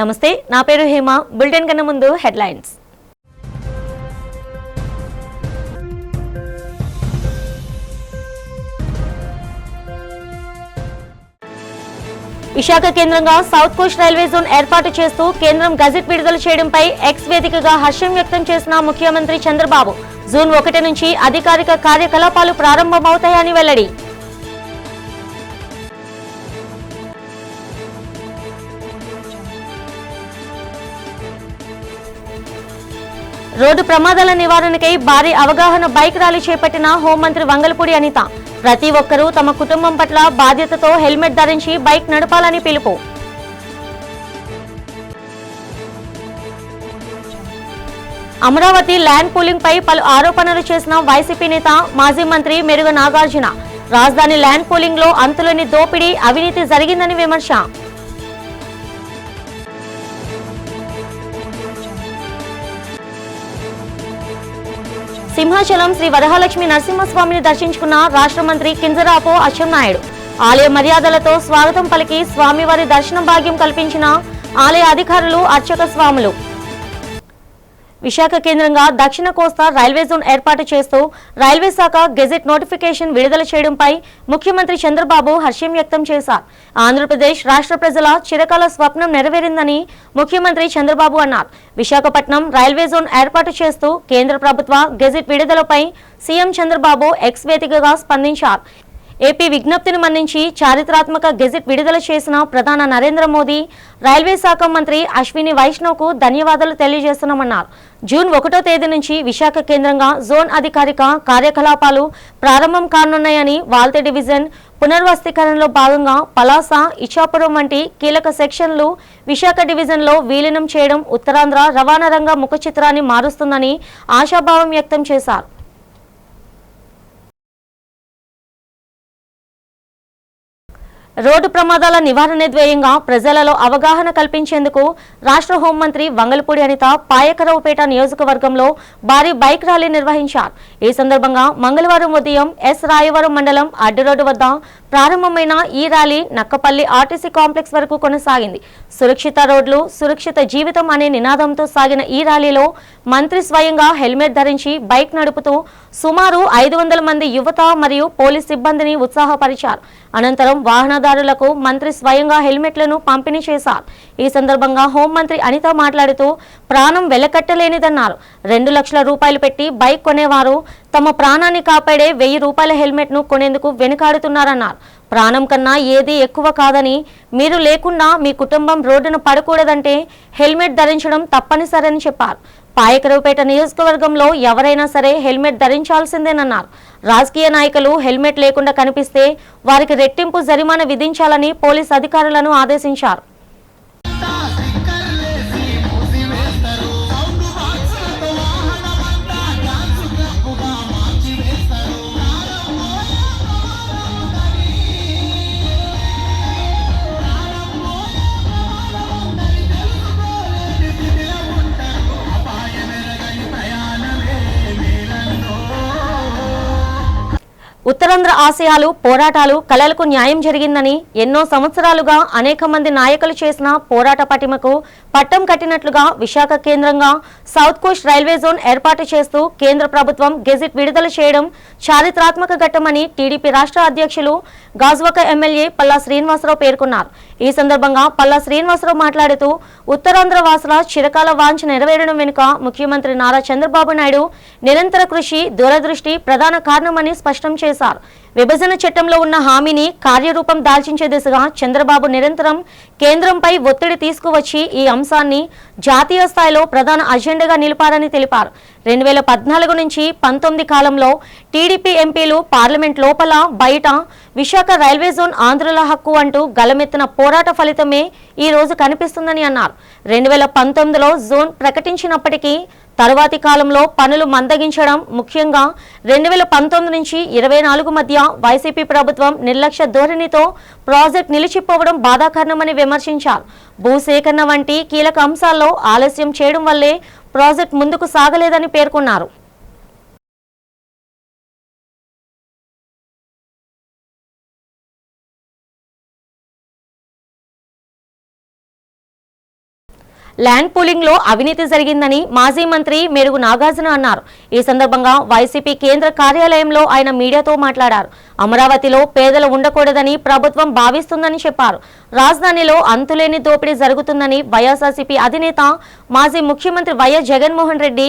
నమస్తే, నా పేరు హేమ. బులెటిన్ కన్నా ముందు హెడ్లైన్స్. విశాఖ కేంద్రంగా సౌత్ కోస్ట్ రైల్వే జోన్ ఏర్పాటు చేస్తూ కేంద్రం గజెట్ విడుదల చేయడంపై ఎక్స్ వేదికగా హర్షం వ్యక్తం చేసిన ముఖ్యమంత్రి చంద్రబాబు జూన్ 1 నుంచి అధికారిక కార్యకలాపాలు ప్రారంభమవుతాయని వెల్లడి. రోడ్డు ప్రమాదాల నివారణకై భారీ అవగాహన బైక్ ర్యాలీ చేపట్టిన హోంమంత్రి వంగలపూడి అనిత. ప్రతి ఒక్కరూ తమ కుటుంబం పట్ల బాధ్యతతో హెల్మెట్ ధరించి బైక్ నడపాలని పిలుపు. అమరావతి ల్యాండ్ పూలింగ్ పై పలు ఆరోపణలు చేసిన వైసీపీ నేత మాజీ మంత్రి మెరుగ నాగార్జున. రాజధాని ల్యాండ్ పూలింగ్ లో అంతులేని దోపిడీ, అవినీతి జరిగిందని విమర్శ. సింహాచలం శ్రీ వరహాలక్ష్మి నరసింహస్వామిని దర్శించుకున్న రాష్ట్ర మంత్రి కింజరాపు అచ్చెన్నాయుడు. ఆలయ మర్యాదలతో స్వాగతం పలికి స్వామివారి దర్శనం భాగ్యం కల్పించిన ఆలయ అధికారులు, అర్చక స్వాములు. విశాఖ కేంద్రంగా దక్షిణ కోస్తా రైల్వే జోన్ ఏర్పాటు చేస్తూ రైల్వే శాఖ గెజెట్ నోటిఫికేషన్ విడుదల చేయడంపై ముఖ్యమంత్రి చంద్రబాబు హర్షం వ్యక్తం చేశారు. ఆంధ్రప్రదేశ్ రాష్ట్ర ప్రజల చిరకాల స్వప్నం నెరవేరిందని ముఖ్యమంత్రి చంద్రబాబు అన్నారు. విశాఖపట్నం రైల్వే జోన్ ఏర్పాటు చేస్తూ కేంద్ర ప్రభుత్వ గెజెట్ విడుదలపై సీఎం చంద్రబాబు ఎక్స్ వేదికగా స్పందించారు. ఏపీ విజ్ఞప్తిని మన్నించి చారిత్రాత్మక గెజెట్ విడుదల చేసిన ప్రధాని నరేంద్ర మోదీ, రైల్వే శాఖ మంత్రి అశ్విని వైష్ణవ్కు ధన్యవాదాలు తెలియజేస్తున్నామన్నారు. జూన్ 1వ తేదీ నుంచి విశాఖ కేంద్రంగా జోన్ అధికారిక కార్యకలాపాలు ప్రారంభం కానున్నాయని, వాల్తే డివిజన్ పునర్వస్తీకరణలో భాగంగా పలాస, ఇచ్చాపురం వంటి కీలక సెక్షన్లు విశాఖ డివిజన్లో విలీనం చేయడం ఉత్తరాంధ్ర రవాణా రంగ ముఖ చిత్రాన్ని మారుస్తుందని ఆశాభావం వ్యక్తం చేశారు. రోడ్డు ప్రమాదాల నివారణ ధ్యేయంగా ప్రజలలో అవగాహన కల్పించేందుకు రాష్ట్ర హోంమంత్రి వంగలపూడి అనిత పాయకరావుపేట నియోజకవర్గంలో భారీ బైక్ ర్యాలీ నిర్వహించారు. ఈ సందర్భంగా మంగళవారం ఉదయం ఎస్ రాయవరం మండలం అడ్డరోడ్డు వద్ద ప్రారంభమైన ఈ ర్యాలీ నక్కపల్లి ఆర్టీసీ కాంప్లెక్స్ వరకు కొనసాగింది. సురక్షిత రోడ్లు, సురక్షిత జీవితం అనే నినాదంతో సాగిన ఈ ర్యాలీలో మంత్రి స్వయంగా హెల్మెట్ ధరించి బైక్ నడుపుతూ సుమారు 500 మంది యువత మరియు పోలీస్ సిబ్బందిని ఉత్సాహపరిచారు. అనంతరం వాహనదారులకు మంత్రి స్వయంగా హెల్మెట్లను పంపిణీ చేశారు. ఈ సందర్భంగా హోంమంత్రి అనిత మాట్లాడుతూ ప్రాణం వెలకట్టలేనిదన్నారు. 2 లక్షల రూపాయలు పెట్టి బైక్ కొనేవారు తమ ప్రాణాన్ని కాపాడే 1000 రూపాయల హెల్మెట్ను కొనేందుకు వెనుకాడుతున్నారన్నారు. ప్రాణం కన్నా ఏది ఎక్కువ కాదని, మీరు లేకుండా మీ కుటుంబం రోడ్డున పడకూడదంటే హెల్మెట్ ధరించడం తప్పనిసరని చెప్పారు. పాయకరావుపేట నియోజకవర్గంలో ఎవరైనా సరే హెల్మెట్ ధరించాల్సిందేనన్నారు. రాజకీయ నాయకులు హెల్మెట్ లేకుండా కనిపిస్తే వారికి రెట్టింపు జరిమానా విధించాలని పోలీస్ అధికారులను ఆదేశించారు. ఉత్తరాంధ్ర ఆశయాలు, పోరాటాలు, కలలకు న్యాయం జరిగిందని, ఎన్నో సంవత్సరాలుగా అనేక మంది నాయకులు చేసిన పోరాట పటిమకు పట్టం కట్టినట్లుగా విశాఖ కేంద్రంగా సౌత్ కోస్ట్ రైల్వే జోన్ ఏర్పాటు చేస్తూ కేంద్ర ప్రభుత్వం గెజెట్ విడుదల చేయడం చారిత్రాత్మక ఘట్టమని టీడీపీ రాష్ట్ర అధ్యక్షులు, గాజువాక ఎమ్మెల్యే పల్లా శ్రీనివాసరావు పేర్కొన్నారు. ఈ సందర్భంగా పల్లా శ్రీనివాసరావు మాట్లాడుతూ ఉత్తరాంధ్ర వాసుల చిరకాల వాంఛ నెరవేరడం వెనుక ముఖ్యమంత్రి నారా చంద్రబాబు నాయుడు నిరంతర కృషి, దూరదృష్టి ప్రధాన కారణమని స్పష్టం చేశారు. విభజన చట్టంలో ఉన్న హామీని కార్యరూపం దాల్చించే దిశగా చంద్రబాబు నిరంతరం కేంద్రంపై ఒత్తిడి తీసుకువచ్చి ఈ అంశాన్ని జాతీయ స్థాయిలో ప్రధాన అజెండాగా నిలిపారని తెలిపారు. 2014 నుంచి 19 కాలంలో టీడీపీ ఎంపీలు పార్లమెంట్ లోపల బయట విశాఖ రైల్వే జోన్ ఆంధ్రుల హక్కు అంటూ గలమెత్తిన పోరాట ఫలితమే ఈ రోజు కనిపిస్తుందని అన్నారు. 2019లో జోన్ ప్రకటించినప్పటికీ తరువాతి కాలంలో పనులు మందగించడం, ముఖ్యంగా 2019 నుంచి 24 మధ్య వైసీపీ ప్రభుత్వం నిర్లక్ష్య ధోరణితో ప్రాజెక్ట్ నిలిచిపోవడం బాధాకరణమని విమర్శించారు. భూసేకరణ వంటి కీలక అంశాల్లో ఆలస్యం చేయడం వల్లే ప్రాజెక్ట్ ముందుకు సాగలేదని పేర్కొన్నారు. ల్యాండ్ పూలింగ్ లో అవినీతి జరిగిందని మాజీ మంత్రి మేరుగు నాగార్జున అన్నారు. ఈ సందర్భంగా వైసీపీ కేంద్ర కార్యాలయంలో ఆయన మీడియాతో మాట్లాడారు. అమరావతిలో పేదలు ఉండకూడదని ప్రభుత్వం భావిస్తుందని చెప్పారు. రాజధానిలో అంతులేని దోపిడీ జరుగుతుందని వైఎస్ఆర్సీపీ అధినేత మాజీ ముఖ్యమంత్రి వైఎస్ జగన్మోహన్ రెడ్డి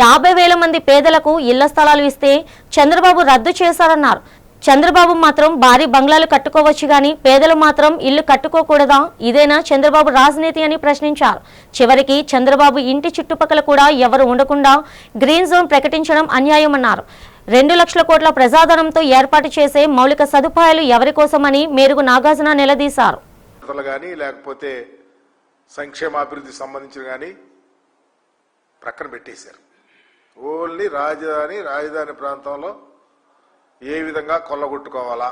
50,000 మంది పేదలకు ఇళ్ల స్థలాలు ఇస్తే చంద్రబాబు రద్దు చేశారన్నారు. చంద్రబాబు మాత్రం భారీ బంగ్లాలు కట్టుకోవచ్చు గాని పేదలు మాత్రం ఇల్లు కట్టుకోకూడదా? ఇదేనా చంద్రబాబు రాజనీతి అని ప్రశ్నించారు. చివరికి చంద్రబాబు ఇంటి చుట్టుపక్కల కూడా ఎవరు ఉండకుండా గ్రీన్ జోన్ ప్రకటించడం అన్యాయమన్నారు. 2 లక్షల కోట్ల ప్రజాధనంతో ఏర్పాటు చేసే మౌలిక సదుపాయాలు ఎవరి కోసమని మేరుగు నాగార్జున నిలదీశారు. లేకపోతే సంక్షేమాభివృద్ధి సంబంధించిన కానీ ప్రక్కన పెట్టేశారు. ఓన్లీ రాజధాని ప్రాంతంలో ఏ విధంగా కొల్లగొట్టుకోవాలా,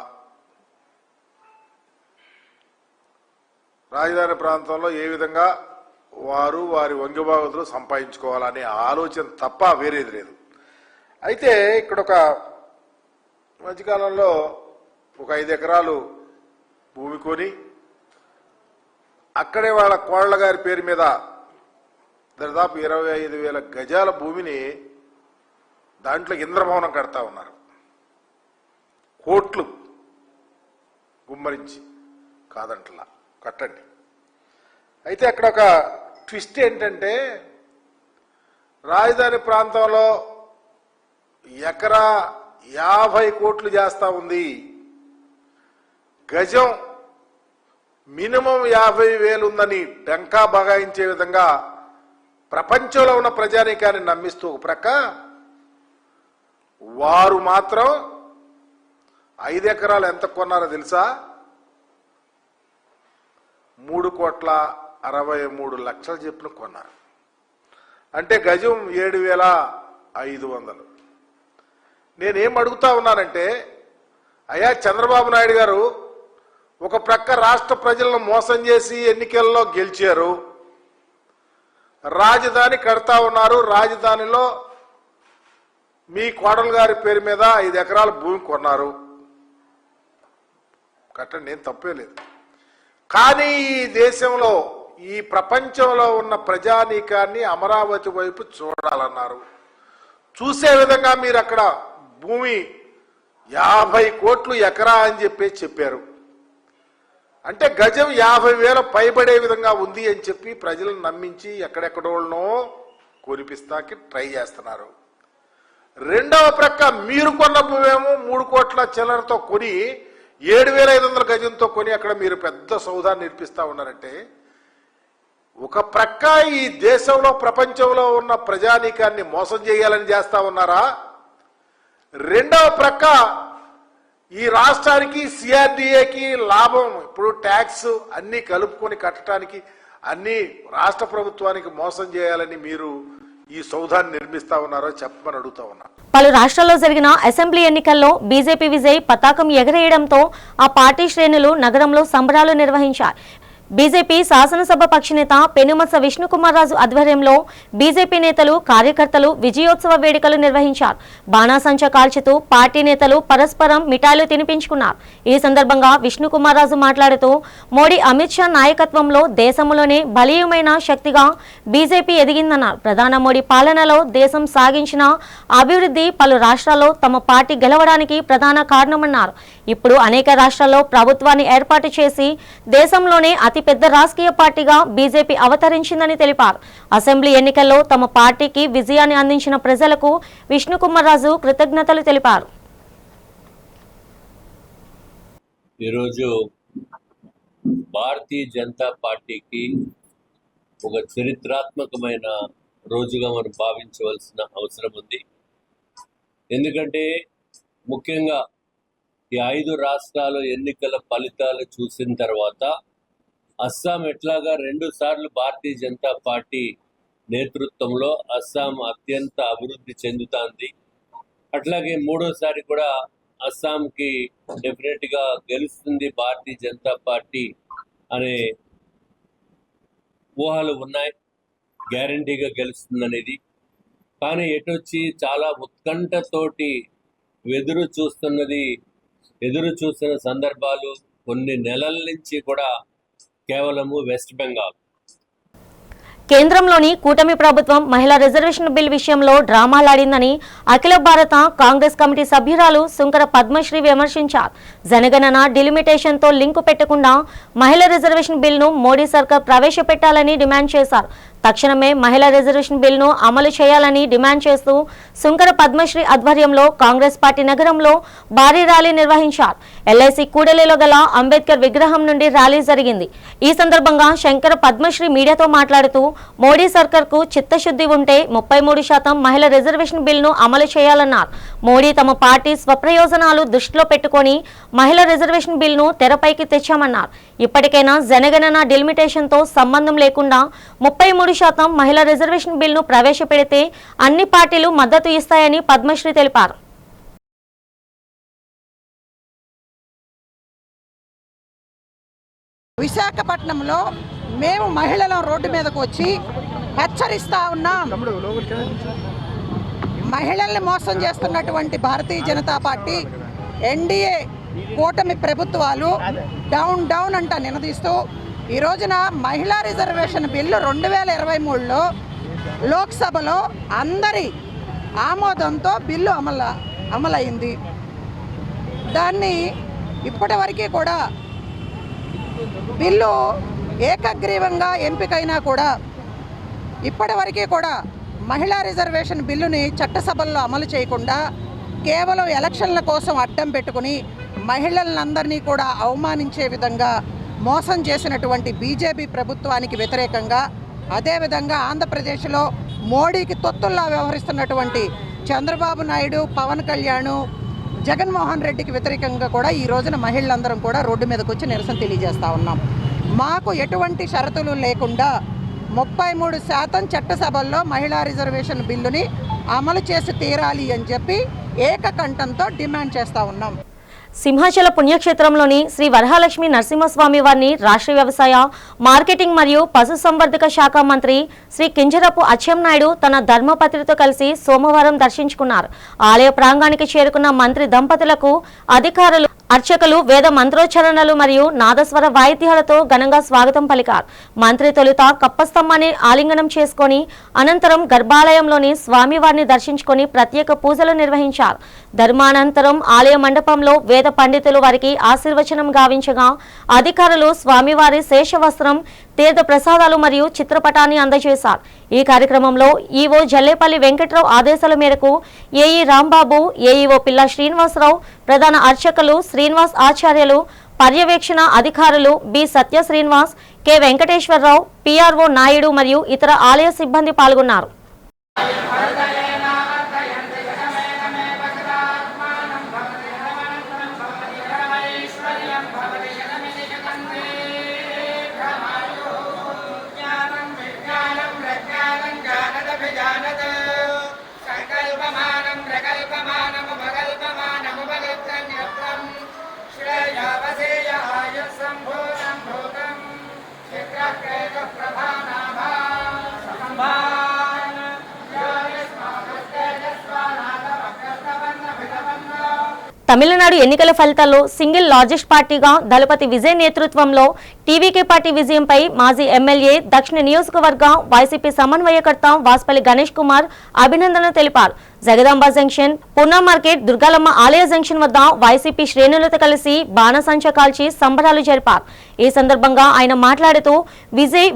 రాజధాని ప్రాంతంలో ఏ విధంగా వారి వంగిబాగుతులు సంపాదించుకోవాలనే ఆలోచన తప్ప వేరేది లేదు. అయితే ఇక్కడ ఒక మధ్యకాలంలో ఒక 5 ఎకరాలు భూమి కొని అక్కడే వాళ్ళ కోళ్ల గారి పేరు మీద దాదాపు 25,000 గజాల భూమిని దాంట్లో ఇంద్రభవనం కడతా ఉన్నారు. కోట్లు గుమ్మరించి కాదంటలా కట్టండి. అయితే అక్కడ ఒక ట్విస్ట్ ఏంటంటే రాజధాని ప్రాంతంలో ఎకరా 50 కోట్లు చేస్తా ఉంది. గజం మినిమం 50,000 ఉందని డంకా బగాయించే విధంగా ప్రపంచంలో ఉన్న ప్రజానీకాన్ని నమ్మిస్తూ ఒక ప్రక్క వారు మాత్రం 5 ఎకరాలు ఎంత కొన్నారో తెలుసా? 3,63,00,000 చెప్పిన కొన్నారు. అంటే గజం 7,500. నేనేం అడుగుతా ఉన్నానంటే, అయ్యా చంద్రబాబు నాయుడు గారు ఒక ప్రక్క రాష్ట్ర ప్రజలను మోసం చేసి ఎన్నికల్లో గెలిచారు, రాజధాని కడతా ఉన్నారు, రాజధానిలో మీ కోడలు గారి పేరు మీద 5 ఎకరాల భూమి కొన్నారు, కట్టండి, ఏం తప్పే లేదు. కానీ ఈ దేశంలో ఈ ప్రపంచంలో ఉన్న ప్రజానీకాన్ని అమరావతి వైపు చూడాలన్నారు. చూసే విధంగా మీరు అక్కడ భూమి 50 కోట్లు ఎకరా అని చెప్పారు. అంటే గజం 50,000 పైబడే విధంగా ఉంది అని చెప్పి ప్రజలను నమ్మించి ఎక్కడెక్కడోళ్ళనో కొనిపిస్తాకి ట్రై చేస్తున్నారు. రెండవ ప్రక్క మీరు కొన్న భూమేమో 3 కోట్ల చిల్లరతో కొని 7,500 గజంతో కొని అక్కడ మీరు పెద్ద సౌదాన్ని నిర్మిస్తా ఉన్నారంటే, ఒక ప్రక్క ఈ దేశంలో ప్రపంచంలో ఉన్న ప్రజానీకాన్ని మోసం చేయాలని చేస్తా ఉన్నారా? రెండవ ప్రక్క ఈ రాష్ట్రానికి సిఆర్డీఏకి లాభం, ఇప్పుడు ట్యాక్స్ అన్ని కలుపుకొని కట్టడానికి అన్ని రాష్ట్ర ప్రభుత్వానికి మోసం చేయాలని మీరు ఈ సౌధాన్ని నిర్మిస్తా ఉన్నారో చెప్పమని అడుగుతా ఉన్నా. పలు రాష్ట్రాల్లో జరిగిన అసెంబ్లీ ఎన్నికల్లో బీజేపీ విజయ్ పతాకం ఎగరేయడంతో ఆ పార్టీ శ్రేణులు నగరంలో సంబరాలు నిర్వహించారు. బీజేపీ శాసనసభ పక్షనేత పెనుమత్స విష్ణుకుమార్ రాజు ఆధ్వర్యంలో బీజేపీ నేతలు కార్యకర్తలు విజయోత్సవ వేడుకలు నిర్వహించారు. బాణాసంచా కాల్చుతూ పార్టీ నేతలు పరస్పరం మిఠాయిలు తినిపించుకున్నారు. ఈ సందర్భంగా విష్ణుకుమార్ రాజు మాట్లాడుతూ మోడీ అమిత్ షా నాయకత్వంలో దేశంలోనే బలీయమైన శక్తిగా బీజేపీ ఎదిగిందన్నారు. ప్రధాని మోడీ పాలనలో దేశం సాగించిన అభివృద్ధి పలు రాష్ట్రాల్లో తమ పార్టీ గెలవడానికి ప్రధాన కారణమన్నారు. ఇప్పుడు అనేక రాష్ట్రాల్లో ప్రభుత్వాన్ని ఏర్పాటు చేసి దేశంలోనే అతిపెద్ద రాజకీయ పార్టీగా బీజేపీ అవతరించిందని తెలిపారు. అసెంబ్లీ ఎన్నికల్లో తమ పార్టీకి విజయాన్ని అందించిన ప్రజలకు విష్ణుకుమార్ రాజు కృతజ్ఞతలు తెలిపారు. ఈరోజు భారతీయ జనతా పార్టీకి ఒక చరిత్రాత్మకమైన రోజుగా మనం భావించవలసిన అవసరం ఉంది. ఎందుకంటే ముఖ్యంగా ఈ 5 రాష్ట్రాల ఎన్నికల ఫలితాలు చూసిన తర్వాత అస్సాం ఎట్లాగా 2 సార్లు భారతీయ జనతా పార్టీ నేతృత్వంలో అస్సాం అత్యంత అభివృద్ధి చెందుతుంది, అట్లాగే 3వసారి కూడా అస్సాంకి డెఫినెట్గా గెలుస్తుంది భారతీయ జనతా పార్టీ అనే ఊహలు ఉన్నాయి, గ్యారంటీగా గెలుస్తుంది అనేది. కానీ ఎటొచ్చి చాలా ఉత్కంఠతోటి ఎదురు చూస్తున్న సందర్భాలు కొన్ని నెలల నుంచి కూడా కేవలము వెస్ట్ బెంగాల్. కేంద్రంలోని కూటమి ప్రభుత్వం మహిళా రిజర్వేషన్ బిల్ విషయంలో డ్రామాలాడిందని అఖిల భారత కాంగ్రెస్ కమిటీ సభ్యురాలు సుంకర పద్మశ్రీ విమర్శించారు. జనగణన డిలిమిటేషన్తో లింకు పెట్టకుండా మహిళా రిజర్వేషన్ బిల్ను మోడీ సర్కార్ ప్రవేశపెట్టాలని డిమాండ్ చేశారు. తక్షణమే మహిళా రిజర్వేషన్ బిల్ను అమలు చేయాలని డిమాండ్ చేస్తూ సుంకర పద్మశ్రీ ఆధ్వర్యంలో కాంగ్రెస్ పార్టీ నగరంలో భారీ ర్యాలీ నిర్వహించారు. ఎల్ఐసి కూడలిలో గల అంబేద్కర్ విగ్రహం నుండి ర్యాలీ జరిగింది. ఈ సందర్భంగా శంకర పద్మశ్రీ మీడియాతో మాట్లాడుతూ మోడీ సర్కార్కు చిత్తశుద్ధి ఉంటే 33% మహిళా రిజర్వేషన్ బిల్ను అమలు చేయాలన్నారు. మోడీ తమ పార్టీ స్వప్రయోజనాలు దృష్టిలో పెట్టుకొని మహిళా రిజర్వేషన్ బిల్ను తెరపైకి తెచ్చామన్నారు. ఇప్పటికైనా జనగణన డిలిమిటేషన్తో సంబంధం లేకుండా 33% మహిళా రిజర్వేషన్ బిల్ను ప్రవేశపెడితే అన్ని పార్టీలు మద్దతు ఇస్తాయని పద్మశ్రీ తెలిపారు. విశాఖపట్నంలో మేము మహిళల రోడ్డు మీదకు వచ్చి హెచ్చరిస్తా ఉన్నాం. మహిళల్ని మోసం చేస్తున్నటువంటి భారతీయ జనతా పార్టీ ఎన్డీఏ కూటమి ప్రభుత్వాలు డౌన్ డౌన్ అంట నినదీస్తూ ఈ రోజున మహిళా రిజర్వేషన్ బిల్లు 2023లో లోక్సభలో అందరి ఆమోదంతో బిల్లు అమలైంది. దాన్ని ఇప్పటివరకు కూడా బిల్లు ఏకగ్రీవంగా ఎంపికైనా కూడా ఇప్పటివరకు కూడా మహిళా రిజర్వేషన్ బిల్లుని చట్టసభల్లో అమలు చేయకుండా కేవలం ఎలక్షన్ల కోసం అడ్డం పెట్టుకుని మహిళలందరినీ కూడా అవమానించే విధంగా మోసం చేసినటువంటి బీజేపీ ప్రభుత్వానికి వ్యతిరేకంగా, అదేవిధంగా ఆంధ్రప్రదేశ్లో మోడీకి తొత్తుల్లా వ్యవహరిస్తున్నటువంటి చంద్రబాబు నాయుడు, పవన్ కళ్యాణ్, జగన్మోహన్ రెడ్డికి వ్యతిరేకంగా కూడా ఈ రోజున మహిళలందరం కూడా రోడ్డు మీదకి వచ్చి నిరసన తెలియజేస్తూ ఉన్నాం. మాకు ఎటువంటి షరతులు లేకుండా 33% చట్టసభల్లో మహిళా రిజర్వేషన్ బిల్లుని అమలు చేసి తీరాలి అని చెప్పి ఏకకంఠంతో డిమాండ్ చేస్తూ ఉన్నాం. సింహాచల పుణ్యక్షేత్రంలోని శ్రీ వరహాలక్ష్మి నరసింహస్వామి వారిని రాష్ట్ర వ్యవసాయ, మార్కెటింగ్ మరియు పశుసంవర్ధక శాఖ మంత్రి శ్రీ కింజరపు అచ్చెన్నాయుడు తన ధర్మపత్నితో కలిసి సోమవారం దర్శించుకున్నారు. ఆలయ ప్రాంగణానికి చేరుకున్న మంత్రి దంపతులకు అధికారులు, అర్చకులు వేద మంత్రోచ్చరణలు మరియు నాదస్వర వాయిద్యాలతో ఘనంగా స్వాగతం పలికారు. మంత్రి తొలుత కప్పస్తంభాన్ని ఆలింగనం చేసుకొని అనంతరం గర్భాలయంలోని స్వామివారిని దర్శించుకొని ప్రత్యేక పూజలు నిర్వహించారు. ధర్మానంతరం ఆలయ మండపంలో వేద పండితులు వారికి ఆశీర్వచనం గావించగా అధికారులు స్వామివారి శేషవస్త్రం, తీర్థ ప్రసాదాలు మరియు చిత్రపటాన్ని అందజేశారు. ఈ కార్యక్రమంలో ఈవో జల్లేపల్లి వెంకట్రావు ఆదేశాల మేరకు ఏఈ రాంబాబు, ఏఈఓ పిల్ల శ్రీనివాసరావు, ప్రధాన అర్చకులు శ్రీనివాస్ ఆచార్యులు, పర్యవేక్షణ అధికారులు బి సత్య శ్రీనివాస్, కె వెంకటేశ్వరరావు, పిఆర్ఓ నాయుడు మరియు ఇతర ఆలయ సిబ్బంది పాల్గొన్నారు. తమిళనాడు ఎన్నికల ఫలితాల్లో సింగిల్ లార్జెస్ట్ పార్టీగా దళపతి విజయ్ నేతృత్వంలో టీవీకే పార్టీ విజయంపై మాజీ ఎమ్మెల్యే దక్షిణ నియోజకవర్గ వైసీపీ సమన్వయకర్త వాస్పల్లి గణేష్ కుమార్ అభినందనలు తెలిపారు. జగదాంబ జంక్షన్, పూనా మార్కెట్, దుర్గాలమ్మ ఆలయ జంక్షన్ వద్ద వైసీపీ శ్రేణులతో కలిసి బాణసంచ కాల్చి సంబరాలు జరిపారు. ఈ సందర్భంగా ఆయన మాట్లాడుతూ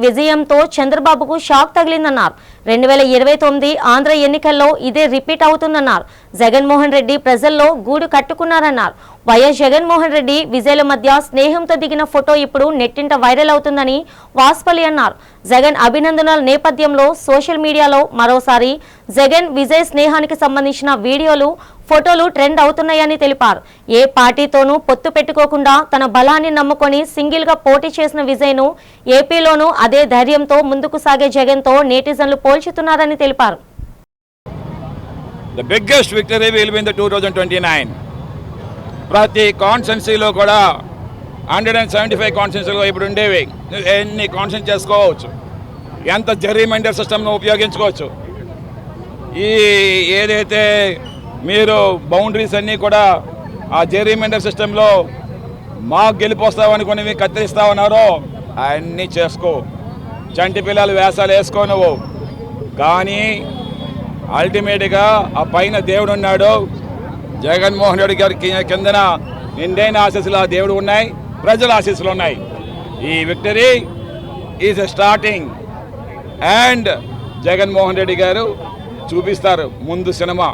విజయంతో చంద్రబాబుకు షాక్ తగిలిందన్నారు. 2029 ఆంధ్ర ఎన్నికల్లో ఇదే రిపీట్ అవుతుందన్నారు. జగన్మోహన్ రెడ్డి ప్రజల్లో గూడు కట్టుకున్నారన్నారు. వైఎస్ జగన్మోహన్ రెడ్డి విజయ్ల మధ్య స్నేహంతో దిగిన ఫోటో ఇప్పుడు నెట్టింట వైరల్ అవుతుందని వాస్పల్లి అన్నారు. జగన్ అభినందనల నేపథ్యంలో సోషల్ మీడియాలో మరోసారి జగన్ విజయ్ స్నేహానికి సంబంధించిన వీడియోలు, ఫోటోలు ట్రెండ్ అవుతున్నాయని తెలిపారు. ఏ పార్టీతోనూ పొత్తు పెట్టుకోకుండా తన బలాన్ని నమ్ముకొని సింగిల్ గా పోటీ చేసిన విజయ్ను ఏపీలోనూ అదే ధైర్యంతో ముందుకు సాగే జగన్తో నెటిజన్లు పోల్చుతున్నారని తెలిపారు. The biggest victory will be in the 2029. ప్రతి కాన్స్టిట్యున్సీలో కూడా 175 కాన్స్టిట్యున్సీలో ఇప్పుడు ఉండేవి ఎన్ని కాన్స్టిట్యూట్ చేసుకోవచ్చు, ఎంత జెర్రీమెండర్ సిస్టమ్ను ఉపయోగించుకోవచ్చు. ఈ ఏదైతే మీరు బౌండరీస్ అన్నీ కూడా ఆ జెర్రీమెండర్ సిస్టంలో మాకు గెలిపోస్తామనుకుని కత్తిరిస్తా ఉన్నారో అన్నీ చేసుకో. చంటి పిల్లలు వేషాలు వేసుకో నువ్వు, కానీ అల్టిమేట్గా ఆ పైన దేవుడు ఉన్నాడు. జగన్మోహన్ రెడ్డి గారి కిందన నిండైన ఆశీస్సులు ఆ దేవుడు ఉన్నాయి, ప్రజల ఆశీస్సులు ఉన్నాయి. ఈ victory is starting and Jaganmohan Reddy గారు చూపిస్తారు ముందు సినిమా.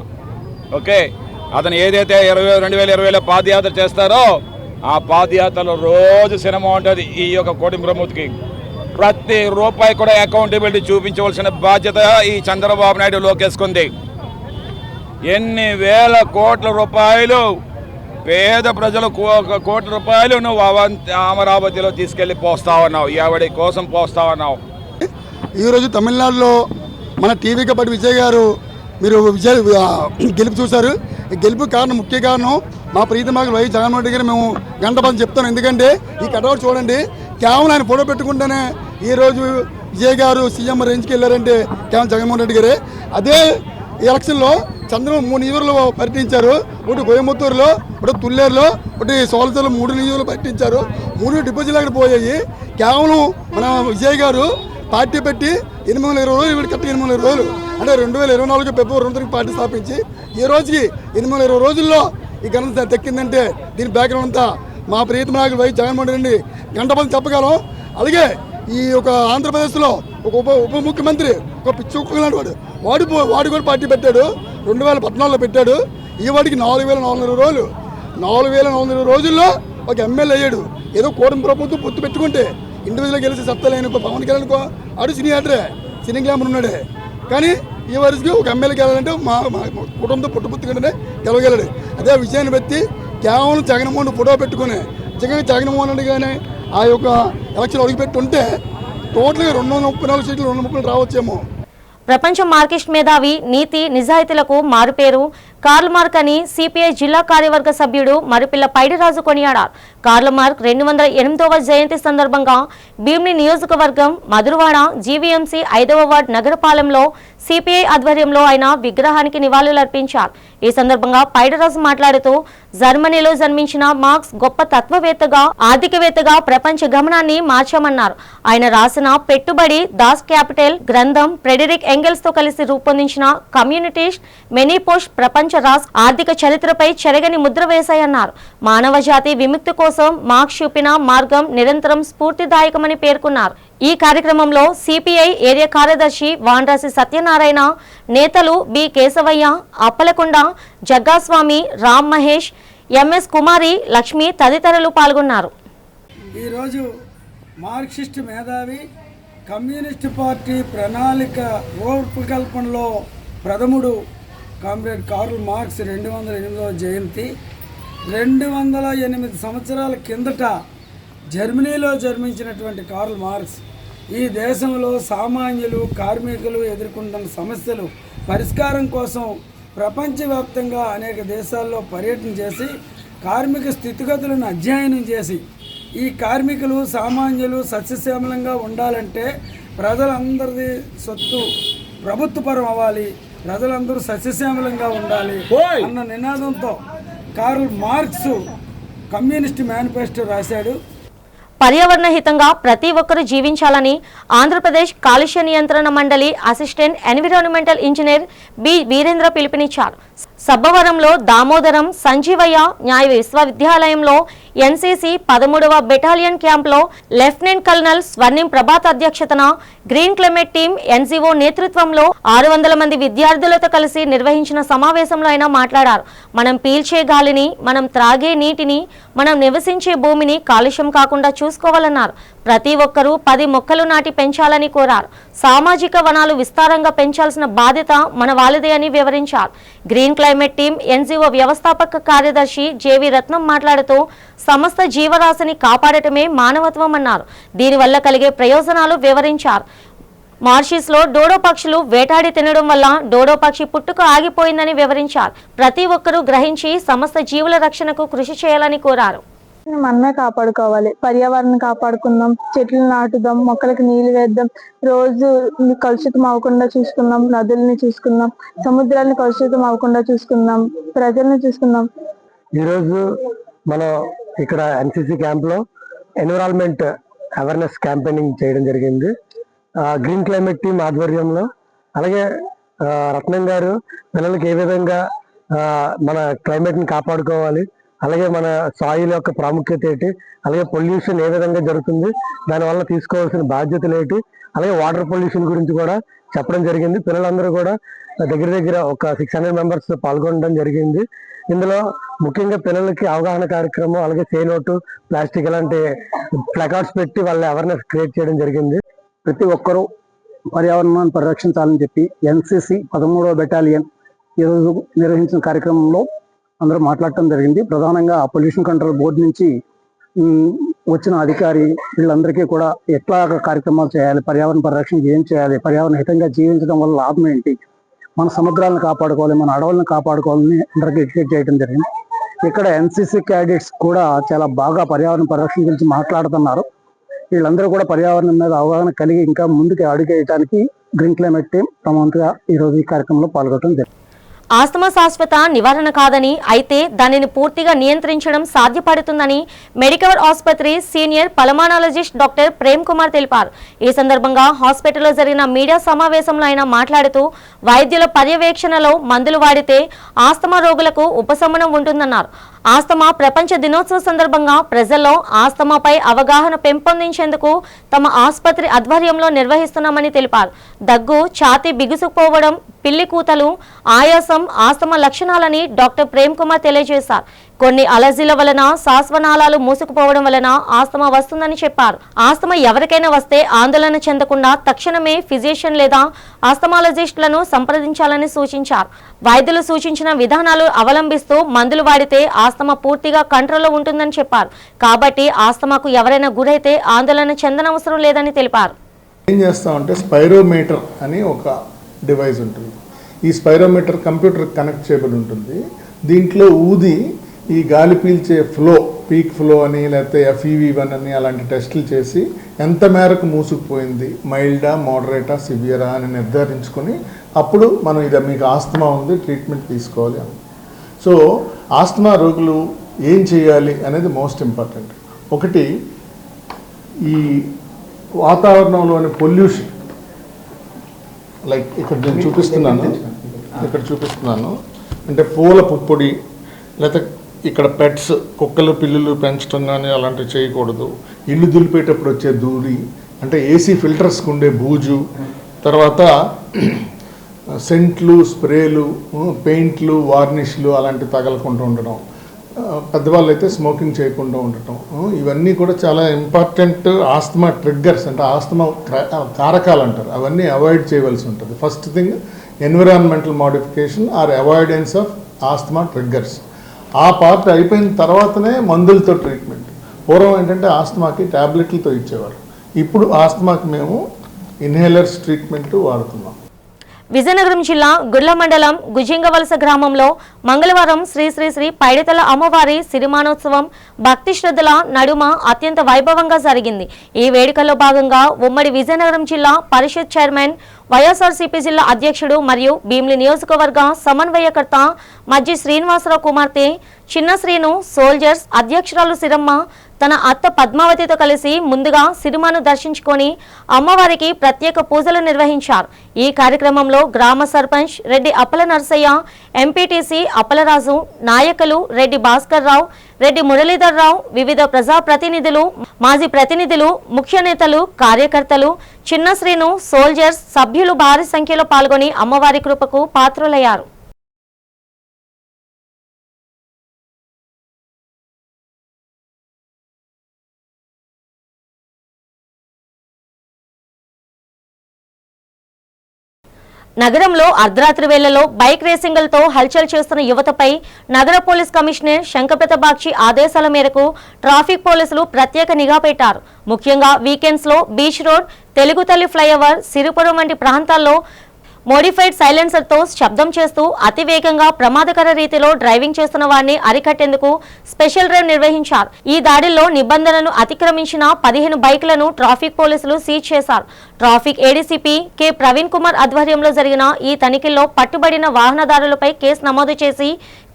ఓకే, అతను ఏదైతే 2020లో పాదయాత్ర చేస్తారో ఆ పాదయాత్రలో రోజు సినిమా ఉంటుంది. ఈ యొక్క కోటి బ్రహ్మూర్తికి ప్రతి రూపాయి కూడా అకౌంటబిలిటీ చూపించవలసిన బాధ్యత ఈ చంద్రబాబు నాయుడు లోకేసుకుంది. ఎన్ని వేల కోట్ల రూపాయలు పేద ప్రజలు కోట్ల రూపాయలు నువ్వు అమరావతిలో తీసుకెళ్లి పోస్తా ఉన్నావు, ఎవడి కోసం పోస్తా ఉన్నావు. ఈరోజు తమిళనాడులో మన టీవీ కబడ్డీ విజయ్ గారు మీరు గెలుపు చూశారు. ఈ గెలుపు కారణం, ముఖ్య కారణం మా ప్రీతమాకులు వైఎస్ జగన్మోహన్ రెడ్డి గారు. మేము గంట పని చెప్తాను, ఎందుకంటే ఈ కటౌట్ చూడండి, కేవలం ఆయన ఫోటో పెట్టుకుంటేనే ఈరోజు విజయ్ గారు సీఎం రేంజ్కి వెళ్ళారంటే కేవలం జగన్మోహన్ రెడ్డి గారే. అదే ఎలక్షన్లో చంద్రబాబు 3 నియోజకవర్గాలు పర్యటించారు. ఒకటి కోయంబత్తూరులో, ఒకటి తుల్లేరులో, ఒకటి సోలతలో 3 నియోజకవర్గాలు పర్యటించారు. 3 డిపాజిట్లు అక్కడ పోయాయి. కేవలం మన విజయ్ గారు పార్టీ పెట్టి 820 రోజులు, ఇవి కట్టి 820 రోజులు, అంటే 2024 ఫిబ్రవరి 2 పార్టీ స్థాపించి ఈ రోజుకి 820 రోజుల్లో ఈ ఘనత దక్కిందంటే దీని బ్యాక్గ్రౌండ్ అంతా మా ప్రీతమ నాయకుడు వైఎస్ జగన్మోహన్ రెడ్డి గంట పని చెప్పగలం. అలాగే ఈ ఒక ఆంధ్రప్రదేశ్లో ఒక ఉప ముఖ్యమంత్రి ఒక పిచ్చి లాంటి వాడు కూడా పార్టీ పెట్టాడు. 2014లో పెట్టాడు. ఈ వాడికి 4420 రోజులు, 4420 రోజుల్లో ఒక ఎమ్మెల్యే అయ్యాడు. ఏదో కూటమి ప్రభుత్వం పొత్తు పెట్టుకుంటే ఇండివిజువల్గా గెలిచి సత్తలేని పవన్ కళ్యాణ్కో ఆడు సినీ యాక్టరే, సినీ గ్లామర్ ఉన్నాడే. కానీ ఈ వరుసకి ఒక ఎమ్మెల్యేకి వెళ్ళాలంటే మా కుటుంబంతో పుట్టుపుత్తుకుంటేనే గెలవగలడు. అదే విజయాన్ని బట్టి కేవలం జగన్మోహన్ ఫోటో పెట్టుకుని జగన్మోహన్ రెడ్డి కానీ ఆ యొక్క ఎలక్షన్ అడుగుపెట్టి ఉంటే టోటల్గా 234 సీట్లు 230 రావచ్చేమో. ప్రపంచ మార్కిస్ట్ మేధావి, నీతి నిజాయితీలకు మారుపేరు కార్ల్ మార్క్ అని సిపిఐ జిల్లా కార్యవర్గ సభ్యుడు మరిపిల్ల పైడిరాజు కొనియాడారు. కార్ల్ మార్క్ 208వ జయంతి సందర్భంగా భీమ్ని నియోజకవర్గం మధురవాడ జీవీఎంసీ 5వ వార్డు నగరపాలెంలో సిపిఐ ఆధ్వర్యంలో ఆయన విగ్రహానికి నివాళులర్పించారు. ఈ సందర్భంగా పైడిరాజు మాట్లాడుతూ జర్మనీలో జన్మించిన మార్క్స్ గొప్ప తత్వవేత్తగా, ఆర్థికవేత్తగా ప్రపంచ గమనాన్ని మార్చామన్నారు. ఆయన రాసిన పెట్టుబడి దాస్ క్యాపిటల్ గ్రంథం ఫ్రెడరిక్ ఎంగెల్స్ తో కలిసి రూపొందించిన కమ్యూనిటీస్ట్ మెనీ పోస్ట్ ప్రపంచ రాష్ట్ర ఆర్థిక చరిత్రపై చెరగని ముద్ర వేశాయన్నారు. మానవ జాతి విముక్తి కోసం మార్క్స్ చూపిన మార్గం నిరంతరం స్ఫూర్తిదాయకమని పేర్కొన్నారు. ఈ కార్యక్రమంలో సిపిఐ ఏరియా కార్యదర్శి వాండ్రాసి సత్యనారాయణ, నేతలు బి కేశవయ్య, అప్పలకొండ, జగ్గాస్వామి, రామ్ మహేష్, ఎంఎస్ కుమారి, లక్ష్మి తదితరులు పాల్గొన్నారు. ఈరోజు మార్క్సిస్ట్ మేధావి, కమ్యూనిస్టు పార్టీ ప్రణాళిక రూపకల్పనలో ప్రథముడు కామ్రేడ్ కార్ల్ మార్క్స్ 208వ జయంతి. 208 సంవత్సరాల కిందట జర్మనీలో జన్మించినటువంటి కార్ల్ మార్క్స్ ఈ దేశంలో సామాన్యులు, కార్మికులు ఎదుర్కొంటున్న సమస్యలు పరిష్కారం కోసం ప్రపంచవ్యాప్తంగా అనేక దేశాల్లో పర్యటన చేసి కార్మిక స్థితిగతులను అధ్యయనం చేసి ఈ కార్మికులు, సామాన్యులు సస్యశ్యామలంగా ఉండాలంటే ప్రజలందరిది సొత్తు ప్రభుత్వపరం అవ్వాలి, ప్రజలందరూ సస్యశ్యామలంగా ఉండాలి అన్న నినాదంతో కార్ల్ మార్క్స్ కమ్యూనిస్ట్ మేనిఫెస్టో రాశాడు. పర్యావరణ హితంగా ప్రతి ఒక్కరూ జీవించాలని ఆంధ్రప్రదేశ్ కాలుష్య నియంత్రణ మండలి assistant environmental engineer B Virendra పిలుపునిచ్చారు. సబ్బవరంలో దామోదరం సంజీవయ్య న్యాయ విశ్వవిద్యాలయంలో ఎన్సీసీ 13వ బెటాలియన్ క్యాంప్లో లెఫ్టినెంట్ కల్నల్ స్వర్ణిం ప్రభాత్ అధ్యక్షతన గ్రీన్ క్లైమేట్ టీం ఎన్జీఓ నేతృత్వంలో 600 మంది విద్యార్థులతో కలిసి నిర్వహించిన సమావేశంలో ఆయన మాట్లాడారు. మనం పీల్చే గాలిని, మనం త్రాగే నీటిని, మనం నివసించే భూమిని కాలుష్యం కాకుండా చూసుకోవాలన్నారు. ప్రతి ఒక్కరూ 10 మొక్కలు నాటి పెంచాలని కోరారు. సామాజిక వనాలు విస్తారంగా పెంచాల్సిన బాధ్యత మన వాళ్ళదే అని వివరించారు. గ్రీన్ క్లైమేట్ టీం ఎన్జీఓ వ్యవస్థాపక కార్యదర్శి జేవి రత్నం మాట్లాడుతూ సమస్త జీవరాశిని కాపాడటమే మానవత్వం అన్నారు. దీనివల్ల కలిగే ప్రయోజనాలు వివరించారు. మారిషస్లో డోడో పక్షులు వేటాడి తినడం వల్ల డోడో పక్షి పుట్టుక ఆగిపోయిందని వివరించారు. ప్రతి ఒక్కరూ గ్రహించి సమస్త జీవుల రక్షణకు కృషి చేయాలని కోరారు. మనమే కాపాడుకోవాలి, పర్యావరణం కాపాడుకుందాం, చెట్లు నాటుదాం, మొక్కలకి నీళ్లు వేద్దాం, రోజు కలుషితం అవ్వకుండా చూసుకుందాం, నదుల్ని చూసుకుందాం, సముద్రాన్ని కలుషితం అవ్వకుండా చూసుకుందాం, ప్రజల్ని చూసుకుందాం. ఈరోజు మనం ఇక్కడ ఎన్సిసి క్యాంప్ లో ఎన్విరాన్మెంట్ అవేర్నెస్ క్యాంపెయినింగ్ చేయడం జరిగింది. గ్రీన్ క్లైమేట్ టీమ్ ఆధ్వర్యంలో, అలాగే రత్నం గారు పిల్లలకి ఏ విధంగా మన క్లైమేట్ని కాపాడుకోవాలి, అలాగే మన సాయిల్ యొక్క ప్రాముఖ్యత ఏంటి, అలాగే పొల్యూషన్ ఏ విధంగా జరుగుతుంది, దానివల్ల తీసుకోవాల్సిన బాధ్యతలు ఏంటి, అలాగే వాటర్ పొల్యూషన్ గురించి కూడా చెప్పడం జరిగింది. పిల్లలందరూ కూడా దగ్గర దగ్గర ఒక 600 మెంబర్స్ పాల్గొనడం జరిగింది. ఇందులో ముఖ్యంగా పిల్లలకి అవగాహన కార్యక్రమం, అలాగే సేనోటు ప్లాస్టిక్ ఇలాంటి ప్లకార్డ్స్ పెట్టి వాళ్ళ అవేర్నెస్ క్రియేట్ చేయడం జరిగింది. ప్రతి ఒక్కరూ పర్యావరణాన్ని పరిరక్షించాలని చెప్పి ఎన్సిసి 13వ బెటాలియన్ ఈరోజు నిర్వహించిన కార్యక్రమంలో అందరూ మాట్లాడటం జరిగింది. ప్రధానంగా పొల్యూషన్ కంట్రోల్ బోర్డు నుంచి వచ్చిన అధికారి వీళ్ళందరికీ కూడా ఎట్లా కార్యక్రమాలు చేయాలి, పర్యావరణ పరిరక్షణకి ఏం చేయాలి, పర్యావరణ హితంగా జీవించడం వల్ల లాభం ఏంటి, మన సముద్రాలను కాపాడుకోవాలి, మన అడవులను కాపాడుకోవాలని అందరికీ ఎడ్యుకేట్ చేయడం జరిగింది. ఇక్కడ ఎన్సిసి క్యాడెట్స్ కూడా చాలా బాగా పర్యావరణ పరిరక్షణ గురించి మాట్లాడుతున్నారు. వీళ్ళందరూ కూడా పర్యావరణం మీద అవగాహన కలిగి ఇంకా ముందుకు అడుగేయడానికి గ్రీన్ క్లైమేట్ టీం తమ వంతుగా ఈరోజు ఈ కార్యక్రమంలో పాల్గొనడం జరిగింది. ఆస్తమా శాశ్వత నివారణ కాదని, అయితే దానిని పూర్తిగా నియంత్రించడం సాధ్యపడుతుందని మెడికవర్ ఆసుపత్రి senior pulmonologist doctor Prem Kumar తెలిపారు. ఈ సందర్భంగా హాస్పిటల్లో జరిగిన మీడియా సమావేశంలో ఆయన మాట్లాడుతూ వైద్యుల పర్యవేక్షణలో మందులు వాడితే ఆస్తమా రోగులకు ఉపశమనం ఉంటుందన్నారు. ఆస్తమా ప్రపంచ దినోత్సవ సందర్భంగా ప్రజల్లో ఆస్తమాపై అవగాహన పెంపొందించేందుకు తమ ఆసుపత్రి ఆధ్వర్యంలో నిర్వహిస్తున్నామని తెలిపారు. దగ్గు, ఛాతీ బిగుసుకుపోవడం, పిల్లి కూతలు, ఆయాసం ఆస్తమా లక్షణాలని డాక్టర్ ప్రేమ్ కుమార్ తెలియజేశారు. కొన్ని అలర్జీల వలన శ్వాసనాళాలు మూసుకుపోవడం వలన ఆస్తమా వస్తుందని చెప్పారు. ఆస్తమా ఎవరికైనా వస్తే ఆందోళన చెందకుండా తక్షణమే ఫిజిషియన్ లేదా ఆస్తమాలజిస్టులను సంప్రదించాలని సూచించారు. వైద్యులు సూచించిన విధానాలు అవలంబిస్తూ మందులు వాడితే ఆస్తమా పూర్తిగా కంట్రోల్లో ఉంటుందని చెప్పారు. కాబట్టి ఆస్తమాకు ఎవరైనా గురైతే ఆందోళన చెందనవసరం లేదని తెలిపారు. ఏం చేస్తామంటే స్పైరోమీటర్ అని ఒక డివైస్ ఉంటుంది. ఈ స్పైరోమీటర్ కంప్యూటర్ కనెక్ట్ చేయబడి ఉంటుంది. దీంట్లో ఊది ఈ గాలి పీల్చే ఫ్లో, పీక్ ఫ్లో అని లేకపోతే FEV1 అని అలాంటి టెస్టులు చేసి ఎంత మేరకు మూసుకుపోయింది, మైల్డా, మోడరేటా, సివియరా అని నిర్ధారించుకొని అప్పుడు మనం ఇది మీకు ఆస్తమా ఉంది, ట్రీట్మెంట్ తీసుకోవాలి అని. సో ఆస్తమా రోగులు ఏం చేయాలి అనేది మోస్ట్ ఇంపార్టెంట్. ఒకటి, ఈ వాతావరణంలోని పొల్యూషన్, లైక్ ఇక్కడ నేను చూపిస్తున్నాను అంటే పూల పుప్పొడి, లేకపోతే ఇక్కడ పెట్స్ కుక్కలు పిల్లులు పెంచడం కానీ అలాంటివి చేయకూడదు. ఇల్లు దులిపేటప్పుడు వచ్చే ధూళి, అంటే AC ఫిల్టర్స్కి ఉండే బూజు, తర్వాత సెంట్లు, స్ప్రేలు, పెయింట్లు, వార్నిష్లు అలాంటివి తగలకుండా ఉండడం, పెద్దవాళ్ళు అయితే స్మోకింగ్ చేయకుండా ఉండటం, ఇవన్నీ కూడా చాలా ఇంపార్టెంట్ ఆస్తమా ట్రిగ్గర్స్, అంటే ఆస్తమా కారకాలు అంటారు. అవన్నీ అవాయిడ్ చేయవలసి ఉంటుంది. First thing environmental modification or avoidance of asthma triggers. ఆ పార్ట్ అయిపోయిన తర్వాతనే మందులతో ట్రీట్మెంట్. పూర్వం ఏంటంటే ఆస్తమాకి ట్యాబ్లెట్లతో ఇచ్చేవారు. ఇప్పుడు ఆస్తమాకి మేము ఇన్హేలర్స్ ట్రీట్మెంట్ వాడుతున్నాం. విజయనగరం జిల్లా గుర్ల మండలం గుజింగవలస గ్రామంలో మంగళవారం శ్రీ శ్రీ శ్రీ పైడితల అమ్మవారి సిరిమానోత్సవం భక్తి శ్రద్ధల నడుమ అత్యంత వైభవంగా జరిగింది. ఈ వేడుకల్లో భాగంగా ఉమ్మడి విజయనగరం జిల్లా పరిషత్ చైర్మన్, వైఎస్ఆర్సీపీ జిల్లా అధ్యక్షుడు మరియు భీమిలి నియోజకవర్గ సమన్వయకర్త మజ్జి శ్రీనివాసరావు కుమార్తె చిన్న శ్రీను సోల్జర్స్ అధ్యక్షురాలు సిరమ్మ తన అత్త పద్మావతితో కలిసి ముందుగా సిరిమాను దర్శించుకొని అమ్మవారికి ప్రత్యేక పూజలు నిర్వహించారు. ఈ కార్యక్రమంలో గ్రామ సర్పంచ్ రెడ్డి అప్పల నరసయ్య, ఎంపీటీసీ అప్పలరాజు, నాయకులు రెడ్డి భాస్కర్ రావు, రెడ్డి మురళీధర్ రావు, వివిధ ప్రజాప్రతినిధులు, మాజీ ప్రతినిధులు, ముఖ్య నేతలు, కార్యకర్తలు, చిన్న శ్రీను సోల్జర్స్ సభ్యులు భారీ సంఖ్యలో పాల్గొని అమ్మవారి కృపకు పాత్రులయ్యారు. నగరంలో అర్ధరాత్రి వేళలో బైక్ రేసింగులతో హల్చల్ చేస్తున్న యువతపై నగర పోలీస్ కమిషనర్ శంకరప్రతాప్ ఆదేశాల మేరకు ట్రాఫిక్ పోలీసులు ప్రత్యేక నిఘా పెట్టారు. ముఖ్యంగా వీకెండ్స్ లో బీచ్ రోడ్, తెలుగుతల్లి ఫ్లైఓవర్, సిరిపురం వంటి ప్రాంతాల్లో మోడిఫైడ్ సైలెన్సర్తో శబ్దం చేస్తూ అతివేగంగా ప్రమాదకర రీతిలో డ్రైవింగ్ చేస్తున్న వారిని అరికట్టేందుకు స్పెషల్ డ్రైవ్ నిర్వహించారు. ఈ దాడిలో నిబంధనలను అతిక్రమించిన 15 బైకులను ట్రాఫిక్ పోలీసులు సీజ్ చేశారు. Traffic ADCP K Praveen Kumar ఆధ్వర్యంలో జరిగిన ఈ తనిఖీల్లో పట్టుబడిన వాహనదారులపై కేసు నమోదు చేసి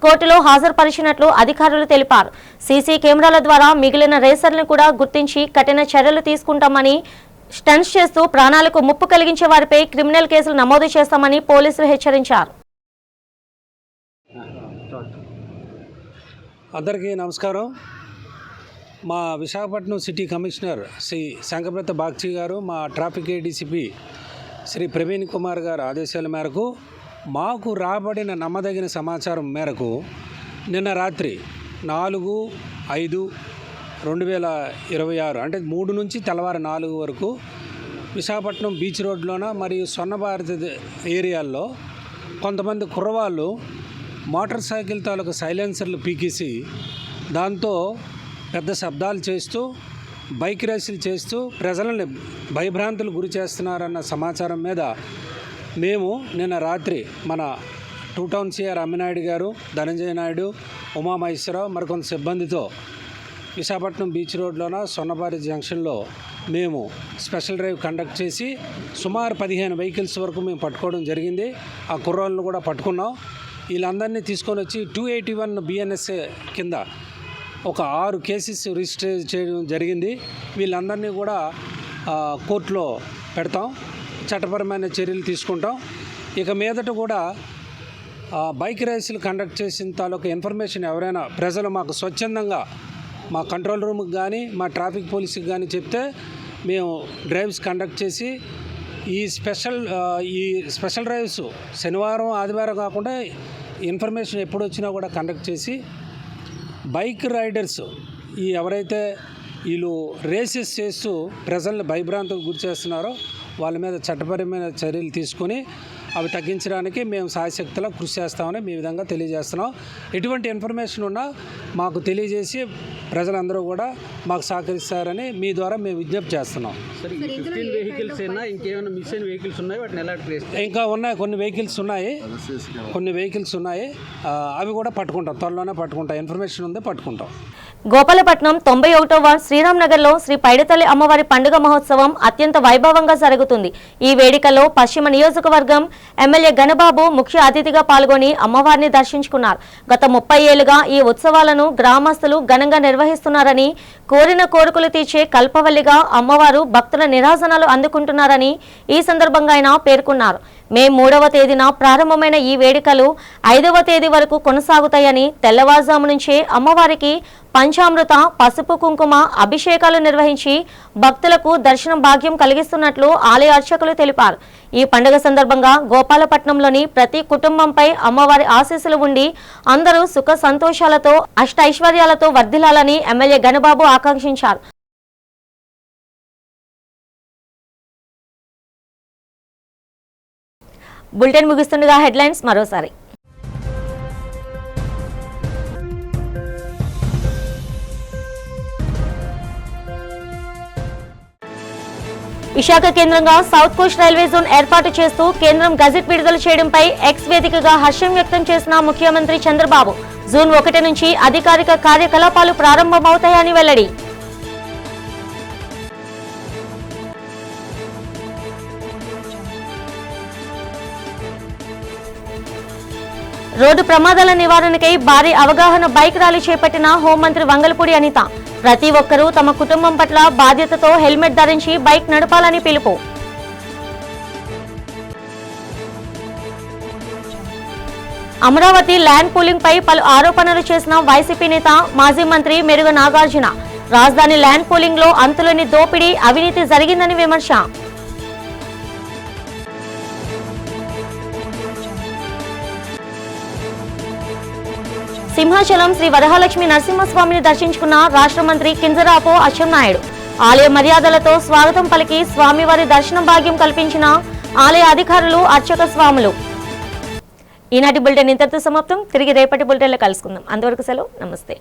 కోర్టులో హాజరుపరిచినట్లు అధికారులు తెలిపారు. సీసీ కెమెరాల ద్వారా మిగిలిన రేసర్లను కూడా గుర్తించి కఠిన చర్యలు తీసుకుంటామని స్టంట్స్ చేస్తూ ప్రాణాలకు ముప్పు కలిగించే వారిపై క్రిమినల్ కేసులు నమోదు చేస్తామని పోలీసులు హెచ్చరించారు. అందరికీ నమస్కారం. మా విశాఖపట్నం సిటీ కమిషనర్ శ్రీ శంకరప్రత బాగ్చి గారు, మా ట్రాఫిక్ ఏడీసీపీ శ్రీ ప్రవీణ్ కుమార్ గారు ఆదేశాల మేరకు మాకు రాబడిన నమ్మదగిన సమాచారం మేరకు నిన్న రాత్రి 4/5/2026 అంటే 3 నుంచి తెల్లవారు 4 వరకు విశాఖపట్నం బీచ్ రోడ్లోన మరియు స్వర్ణ భారతి ఏరియాల్లో కొంతమంది కుర్రవాళ్ళు మోటార్ సైకిల్ తాలూకు సైలెన్సర్లు పీకేసి దాంతో పెద్ద శబ్దాలు చేస్తూ బైక్ రేసులు చేస్తూ ప్రజలను భయభ్రాంతులు గురి చేస్తున్నారన్న సమాచారం మీద మేము నిన్న రాత్రి మన 2 టౌన్ సిఆర్ అమ్మినాయుడు గారు, ధనంజయ నాయుడు, ఉమామహేశ్వరరావు మరికొంత సిబ్బందితో విశాఖపట్నం బీచ్ రోడ్లోన స్వర్ణభారతి జంక్షన్లో మేము స్పెషల్ డ్రైవ్ కండక్ట్ చేసి సుమారు 15 వెహికల్స్ వరకు మేము పట్టుకోవడం జరిగింది. ఆ కుర్రోళ్ళను కూడా పట్టుకున్నాం. వీళ్ళందరినీ తీసుకొని వచ్చి 281 BNS కింద ఒక 6 కేసెస్ రిజిస్టర్ చేయడం జరిగింది. వీళ్ళందరినీ కూడా కోర్టులో పెడతాం, చట్టపరమైన చర్యలు తీసుకుంటాం. ఇక మీదట కూడా బైక్ రేసులు కండక్ట్ చేసిన తాలూకు ఇన్ఫర్మేషన్ ఎవరైనా ప్రజలు మాకు స్వచ్ఛందంగా మా కంట్రోల్ రూమ్కి కానీ మా ట్రాఫిక్ పోలీసుకి కానీ చెప్తే మేము డ్రైవ్స్ కండక్ట్ చేసి ఈ స్పెషల్ డ్రైవ్స్ శనివారం ఆదివారం కాకుండా ఇన్ఫర్మేషన్ ఎప్పుడు వచ్చినా కూడా కండక్ట్ చేసి బైక్ రైడర్స్ ఎవరైతే వీళ్ళు రేసెస్ చేస్తూ ప్రజలను భయభ్రాంతులకు గురి చేస్తున్నారో వాళ్ళ మీద చట్టపరమైన చర్యలు తీసుకొని అవి తగ్గించడానికి మేము సాయశక్తిలో కృషి చేస్తామని మీ విధంగా తెలియజేస్తున్నాం. ఎటువంటి ఇన్ఫర్మేషన్ ఉన్నా మాకు తెలియజేసి ప్రజలందరూ కూడా మాకు సహకరిస్తారని మీ ద్వారా మేము విజ్ఞప్తి చేస్తున్నాం. ఇంకా ఉన్నాయి కొన్ని వెహికల్స్ ఉన్నాయి, అవి కూడా పట్టుకుంటాం, త్వరలోనే పట్టుకుంటాం. ఇన్ఫర్మేషన్ ఉంది, పట్టుకుంటాం. గోపాలపట్నం 91వ శ్రీరామ్ నగర్లో శ్రీ పైడితల్లి అమ్మవారి పండుగ మహోత్సవం అత్యంత వైభవంగా జరుగుతుంది. ఈ వేడుకలో పశ్చిమ నియోజకవర్గం ఎమ్మెల్యే గణబాబు ముఖ్య అతిథిగా పాల్గొని అమ్మవారిని దర్శించుకున్నారు. గత 30 ఏళ్లుగా ఈ ఉత్సవాలను గ్రామస్తులు ఘనంగా నిర్వహిస్తున్నారని, కోరిన కోరికలు తీర్చే కల్పవల్లిగా అమ్మవారు భక్తుల నిరాజనాలు అందుకుంటున్నారని ఈ సందర్భంగా ఆయన పేర్కొన్నారు. మే 3వ తేదీన ప్రారంభమైన ఈ వేడుకలు 5వ తేదీ వరకు కొనసాగుతాయని, తెల్లవారుజాము నుంచే అమ్మవారికి పంచామృత, పసుపు కుంకుమ అభిషేకాలు నిర్వహించి భక్తులకు దర్శనం భాగ్యం కలిగిస్తున్నట్లు ఆలయ అర్చకులు తెలిపారు. ఈ పండుగ సందర్భంగా గోపాలపట్నంలోని ప్రతి కుటుంబంపై అమ్మవారి ఆశీస్సులు ఉండి అందరూ సుఖ సంతోషాలతో అష్టైశ్వర్యాలతో వర్ధిల్లాలని ఎమ్మెల్యే గణబాబు ఆకాంక్షించారు. బులెటిన్ ముగిస్తుండగా హెడ్లైన్స్ మరోసారి. విశాఖ కేంద్రంగా సౌత్ కోస్ట్ రైల్వే జోన్ ఏర్పాటు చేస్తూ కేంద్రం గజెట్ విడుదల చేయడంపై ఎక్స్ వేదికగా హర్షం వ్యక్తం చేసిన ముఖ్యమంత్రి చంద్రబాబు. జూన్ 1 నుంచి అధికారిక కార్యకలాపాలు ప్రారంభమవుతాయని వెల్లడి. రోడ్డు ప్రమాదాల నివారణకై భారీ అవగాహన బైక్ ర్యాలీ చేపట్టిన హోంమంత్రి వంగలపూడి అనిత. ప్రతి ఒక్కరూ తమ కుటుంబం పట్ల బాధ్యతతో హెల్మెట్ ధరించి బైక్ నడపాలని పిలుపు. అమరావతి ల్యాండ్ పూలింగ్ పై పలు ఆరోపణలు చేసిన వైసీపీ నేత మాజీ మంత్రి మెరుగ నాగార్జున. రాజధాని ల్యాండ్ పూలింగ్ లో అంతులేని దోపిడీ, అవినీతి జరిగిందని విమర్శ. సింహాచలం శ్రీ వరహాలక్ష్మి నరసింహస్వామిని దర్శించుకున్న రాష్ట్ర మంత్రి కింజరాపు అచ్చెన్నాయుడు. ఆలయ మర్యాదలతో స్వాగతం పలికి స్వామివారి దర్శనం భాగ్యం కల్పించిన ఆలయ అధికారులు, అర్చక స్వాములు. ఈనాటి బులెటిన్ ఇంతటితో సమాప్తం. తిరిగి రేపటి బులెటిన్లో కలుసుకుందాం. అంతవరకు సెలవు. నమస్తే.